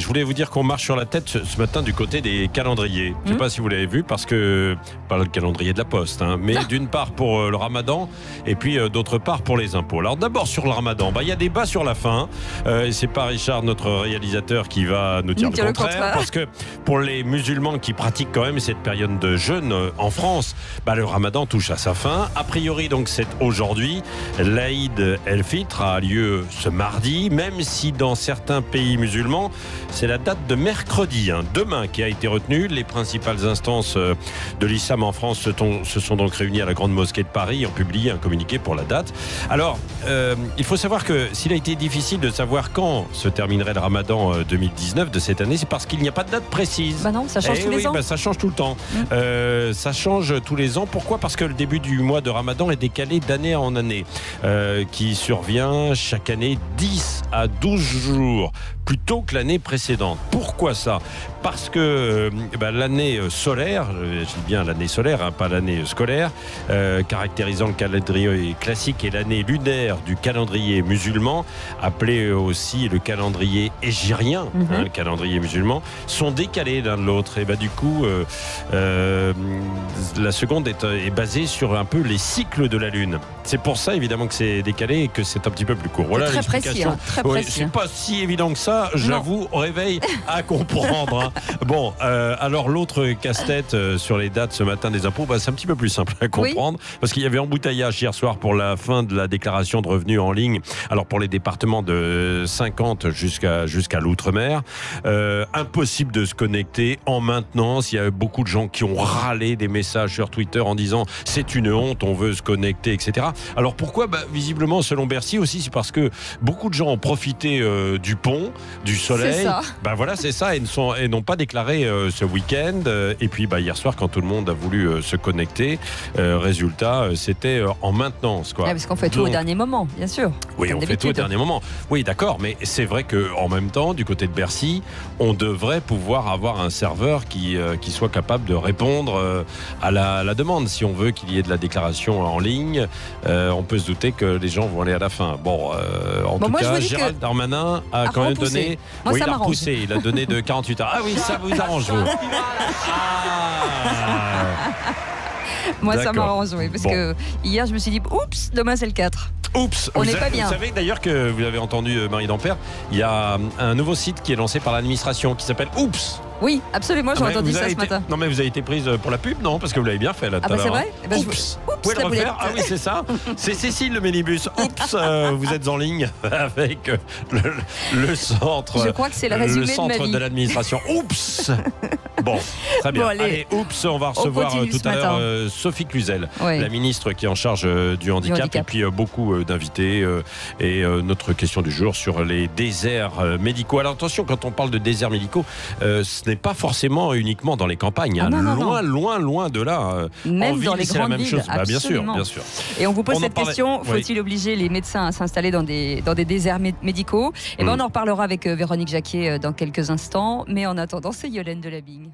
voulais vous dire qu'on marche sur la tête ce matin du côté des calendriers. Je ne sais pas si vous l'avez vu, parce que, pas le calendrier de la Poste, mais d'une part pour le ramadan et puis d'autre part pour les impôts. Alors d'abord sur le ramadan, il y a débat sur la fin. Et c'est pas Richard, notre réalisateur, qui va nous dire le contraire. Parce que pour les musulmans qui pratiquent quand même cette période de jeûne en France, le ramadan touche à sa fin. A priori, donc, c'est aujourd'hui. L'Aïd el-Fitr a lieu ce mardi, même si dans certains pays musulmans, c'est la date de mercredi, demain, qui a été retenue. Les principales instances de l'islam en France se sont donc réunies à la Grande Mosquée de Paris et ont publié un communiqué pour la date. Alors, il faut savoir que s'il a été difficile de savoir quand se terminerait le ramadan 2019 de cette année, c'est parce qu'il n'y a pas de date précise. Non, ça change tous les ans. Ça change tout le temps. Ça change tous les ans. Pourquoi ? Parce que le début du mois de ramadan est décalé d'année en année, qui survient chaque année 10 à 12 jours plus tôt que l'année précédente. Pourquoi ça ? Parce que l'année solaire, je dis bien l'année solaire, pas l'année scolaire, caractérisant le calendrier classique et l'année lunaire du calendrier musulman, appelé aussi le calendrier hégirien, le calendrier musulman, sont décalés l'un de l'autre. Et du coup, la seconde est basée sur un peu les cycles de la Lune. C'est pour ça, évidemment, que c'est décalé et que c'est un petit peu plus court. Voilà très l'explication. Précis, très précis. C'est pas si évident que ça, j'avoue, au réveil, à comprendre. Bon, alors l'autre casse-tête sur les dates ce matin des impôts, c'est un petit peu plus simple à comprendre, parce qu'il y avait embouteillage hier soir pour la fin de la déclaration de revenus en ligne. Alors pour les départements de 50 jusqu'à l'outre-mer, impossible de se connecter en maintenance. Il y a beaucoup de gens qui ont râlé des messages sur Twitter en disant c'est une honte, on veut se connecter, etc. Alors pourquoi ? Visiblement, selon Bercy aussi, c'est parce que beaucoup de gens ont profité du pont, du soleil. C'est ça. Voilà, c'est ça, et n'ont pas déclaré ce week-end. Et puis hier soir, quand tout le monde a voulu se connecter, résultat, c'était en maintenance, quoi. Parce qu'on fait tout au dernier moment, bien sûr. Oui, on fait tout au dernier moment. Oui, d'accord, mais c'est vrai qu'en même temps, du côté de Bercy, on devrait pouvoir avoir un serveur qui soit capable de répondre à la demande. Si on veut qu'il y ait de la déclaration en ligne, on peut se douter que les gens vont aller à la fin. En tout cas, Gérald Darmanin a quand même donné... Moi, il ça a m'arrange. repoussé, il a donné de 48 heures. Ah oui, ça vous arrange, vous. Moi, ça m'arrange, oui, parce que hier, je me suis dit, oups, demain, c'est le 4. Oups, on n'est pas bien. Vous savez d'ailleurs que vous avez entendu Marie Dampère, il y a un nouveau site qui est lancé par l'administration qui s'appelle Oups. Oui, absolument, j'ai entendu ça ce matin. Non, mais vous avez été prise pour la pub, non ? Parce que vous l'avez bien fait là tout à l'heure. C'est vrai ? Oups, vous pouvez le refaire ? Ah oui, c'est ça. C'est Cécile le minibus. Oups, vous êtes en ligne avec le centre. Je crois que c'est le résumé de ma vie. Le centre de l'administration. Oups. Bon, très bien. Allez, oups, on va recevoir tout à l'heure Sophie Cluzel, la ministre qui est en charge du handicap. Et puis beaucoup d'invités et notre question du jour sur les déserts médicaux. Alors attention, quand on parle de déserts médicaux, ce n'est pas forcément uniquement dans les campagnes. Loin de là. Même en ville, dans les grandes villes. Bien sûr. Et on vous pose cette question, faut-il obliger les médecins à s'installer dans des déserts médicaux ? On en reparlera avec Véronique Jacquier dans quelques instants. Mais en attendant, c'est Yolène Delabing.